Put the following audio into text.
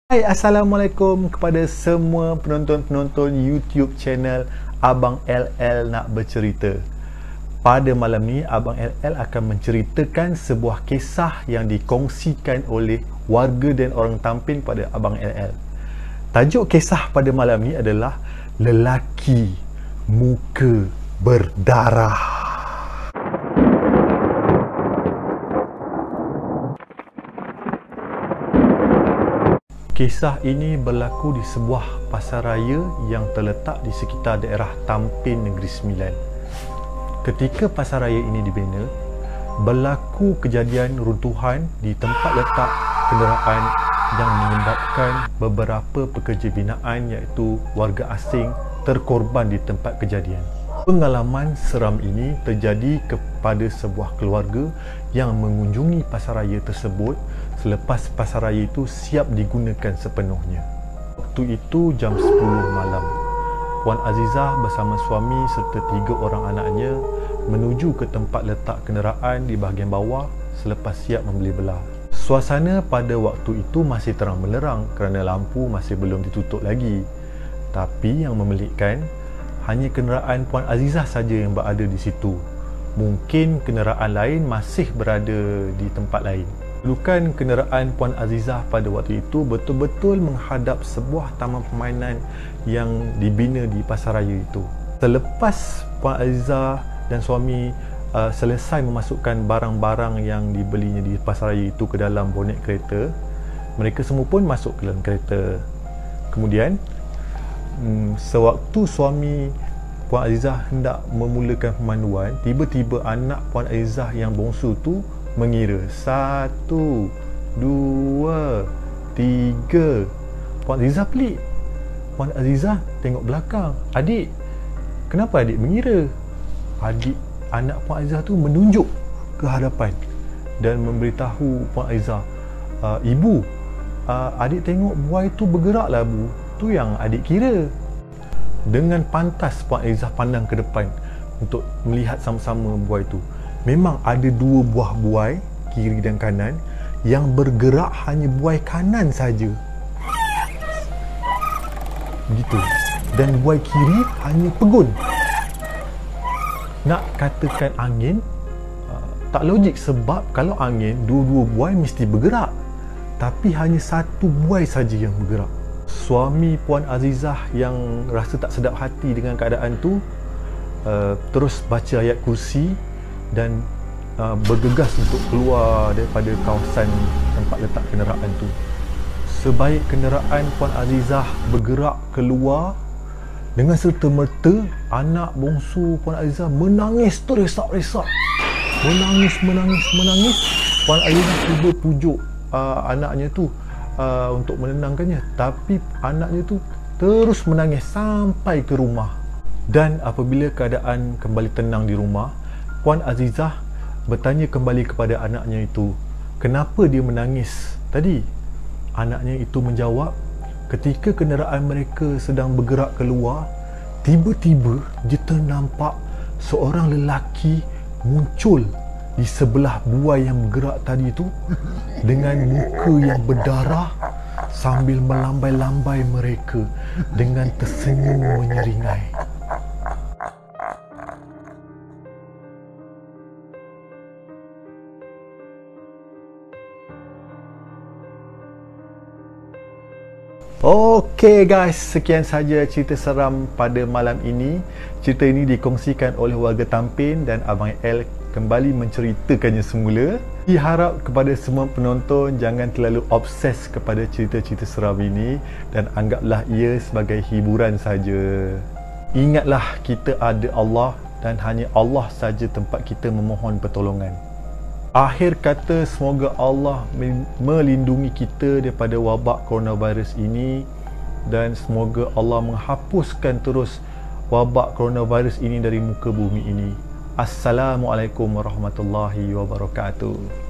Hai, Assalamualaikum kepada semua penonton-penonton YouTube channel Abang LL Nak Bercerita. Pada malam ni, Abang LL akan menceritakan sebuah kisah yang dikongsikan oleh warga dan orang Tampin pada Abang LL. Tajuk kisah pada malam ni adalah Lelaki Muka Berdarah. Kisah ini berlaku di sebuah pasar raya yang terletak di sekitar daerah Tampin Negeri Sembilan. Ketika pasar raya ini dibina, berlaku kejadian runtuhan di tempat letak kenderaan yang menyebabkan beberapa pekerja binaan iaitu warga asing terkorban di tempat kejadian. Pengalaman seram ini terjadi kepada sebuah keluarga yang mengunjungi pasar raya tersebut selepas pasar raya itu siap digunakan sepenuhnya. Waktu itu jam 10 malam. Puan Azizah bersama suami serta 3 orang anaknya menuju ke tempat letak kenderaan di bahagian bawah selepas siap membeli belah. Suasana pada waktu itu masih terang benderang kerana lampu masih belum ditutup lagi. Tapi yang memelikkan, hanya kenderaan Puan Azizah saja yang berada di situ. Mungkin kenderaan lain masih berada di tempat lain. Kedudukan kenderaan Puan Azizah pada waktu itu betul-betul menghadap sebuah taman permainan yang dibina di pasar raya itu. Selepas Puan Azizah dan suami selesai memasukkan barang-barang yang dibelinya di pasar raya itu ke dalam bonet kereta, mereka semua pun masuk ke dalam kereta. Kemudian sewaktu suami Puan Azizah hendak memulakan pemanduan, tiba-tiba anak Puan Azizah yang bongsu tu mengira 1, 2, 3. Puan Azizah pelik. Puan Azizah tengok belakang. Adik, kenapa adik mengira? Anak Puan Azizah tu menunjuk ke hadapan dan memberitahu Puan Azizah, Ibu, adik tengok buai tu bergerak lah bu. Tu yang adik kira. Dengan pantas Puan Azizah pandang ke depan untuk melihat sama-sama buai tu. Memang ada 2 buah buai, kiri dan kanan, yang bergerak hanya buai kanan saja. Begitu. Dan buai kiri hanya pegun. Nak katakan angin, tak logik sebab kalau angin, 2 buai mesti bergerak. Tapi hanya 1 buai saja yang bergerak. Suami Puan Azizah yang rasa tak sedap hati dengan keadaan tu, terus baca ayat kursi dan bergegas untuk keluar daripada kawasan tempat letak kenderaan tu. Sebaik kenderaan Puan Azizah bergerak keluar, dengan serta-merta anak bongsu Puan Azizah menangis terisak-risak. Menangis. Puan Azizah cuba pujuk anaknya tu untuk menenangkannya, tapi anaknya tu terus menangis sampai ke rumah. Dan apabila keadaan kembali tenang di rumah, Puan Azizah bertanya kembali kepada anaknya itu, kenapa dia menangis tadi? Anaknya itu menjawab, ketika kenderaan mereka sedang bergerak keluar, tiba-tiba dia ternampak seorang lelaki muncul di sebelah buai yang bergerak tadi itu dengan muka yang berdarah sambil melambai-lambai mereka dengan tersenyum menyeringai. Okey guys, sekian saja cerita seram pada malam ini. Cerita ini dikongsikan oleh warga Tampin dan Abang L kembali menceritakannya semula. Diharap kepada semua penonton jangan terlalu obses kepada cerita-cerita seram ini dan anggaplah ia sebagai hiburan saja. Ingatlah kita ada Allah dan hanya Allah saja tempat kita memohon pertolongan. Akhir kata, semoga Allah melindungi kita daripada wabak coronavirus ini dan semoga Allah menghapuskan terus wabak coronavirus ini dari muka bumi ini. Assalamualaikum warahmatullahi wabarakatuh.